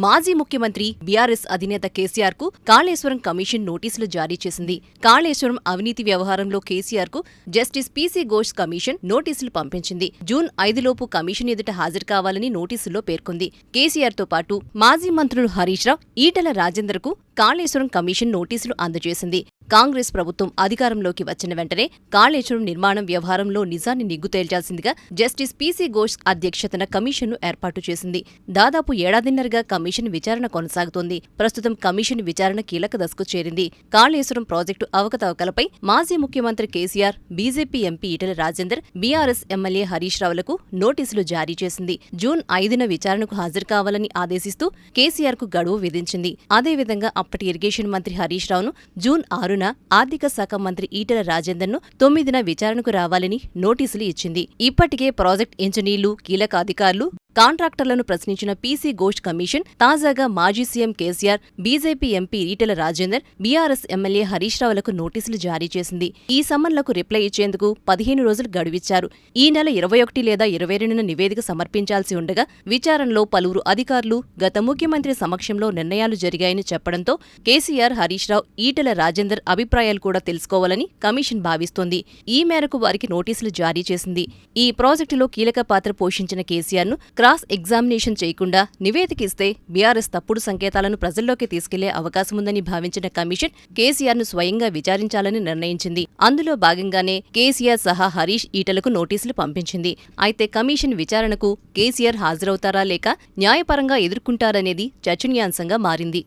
మాజీ ముఖ్యమంత్రి బీఆర్ఎస్ అధినేత కేసీఆర్ కు కాళేశ్వరం కమిషన్ నోటీసులు జారీ చేసింది. కాళేశ్వరం అవినీతి వ్యవహారంలో కేసీఆర్ కు జస్టిస్ పీసీ ఘోష్ కమిషన్ నోటీసులు పంపించింది. జూన్ 5లోపు కమిషన్ ఎదుట హాజరు కావాలని నోటీసుల్లో పేర్కొంది. కేసీఆర్ తో పాటు మాజీ మంత్రులు హరీష్ రావు, ఈటెల రాజేందర్ కు కాళేశ్వరం కమిషన్ నోటీసులు అందజేసింది. కాంగ్రెస్ ప్రభుత్వం అధికారంలోకి వచ్చిన వెంటనే కాళేశ్వరం నిర్మాణం వ్యవహారంలో నిజాన్ని నిగ్గు తేల్చాల్సిందిగా జస్టిస్ పీసీ ఘోష్ అధ్యక్షతన కమిషన్ను ఏర్పాటు చేసింది. దాదాపు ఏడాదిన్నరగా కమిషన్ విచారణ కొనసాగుతోంది. ప్రస్తుతం కమిషన్ విచారణ కీలక దశకు చేరింది. కాళేశ్వరం ప్రాజెక్టు అవకతవకలపై మాజీ ముఖ్యమంత్రి KCR, BJP MP Etela Rajender, BRS MLA Harish రావులకు నోటీసులు జారీ చేసింది. జూన్ 5న విచారణకు హాజరు కావాలని ఆదేశిస్తూ కేసీఆర్ కు గడువు విధించింది. అదేవిధంగా అప్పటి ఇరిగేషన్ మంత్రి హరీష్ రావును జూన్ 6న ఆర్థిక శాఖ మంత్రి ఈటెల రాజేందర్ను 9న విచారణకు రావాలని నోటీసులు ఇచ్చింది. ఇప్పటికే ప్రాజెక్ట్ ఇంజనీర్లు, కీలక అధికారులు, కాంట్రాక్టర్లను ప్రశ్నించిన పీసీ ఘోష్ కమిషన్ తాజాగా మాజీ CM KCR, BJP MP Etela Rajender, BRS MLA Harish రావులకు నోటీసులు జారీ చేసింది. ఈ సమన్లకు రిప్లై ఇచ్చేందుకు 15 రోజులు గడువిచ్చారు. ఈ నెల 21 లేదా 22న నివేదిక సమర్పించాల్సి ఉండగా విచారణలో పలువురు అధికారులు గత ముఖ్యమంత్రి సమక్షంలో నిర్ణయాలు జరిగాయని చెప్పడంతో కేసీఆర్, హరీష్ రావు, ఈటెల రాజేందర్ అభిప్రాయాలు కూడా తెలుసుకోవాలని కమిషన్ భావిస్తోంది. ఈ మేరకు వారికి నోటీసులు జారీ చేసింది. ఈ ప్రాజెక్టులో కీలక పాత్ర పోషించిన కేసీఆర్ను క్రాస్ ఎగ్జామినేషన్ చేయకుండా నివేదిక ఇస్తే బీఆర్ఎస్ తప్పుడు సంకేతాలను ప్రజల్లోకి తీసుకెళ్లే అవకాశముందని భావించిన కమిషన్ కేసీఆర్ను స్వయంగా విచారించాలని నిర్ణయించింది. అందులో భాగంగానే కేసీఆర్ సహా హరీష్, ఈటెలకు నోటీసులు పంపించింది. అయితే కమిషన్ విచారణకు కేసీఆర్ హాజరవుతారా లేక న్యాయపరంగా ఎదుర్కొంటారనేది చర్చనీయాంశంగా మారింది.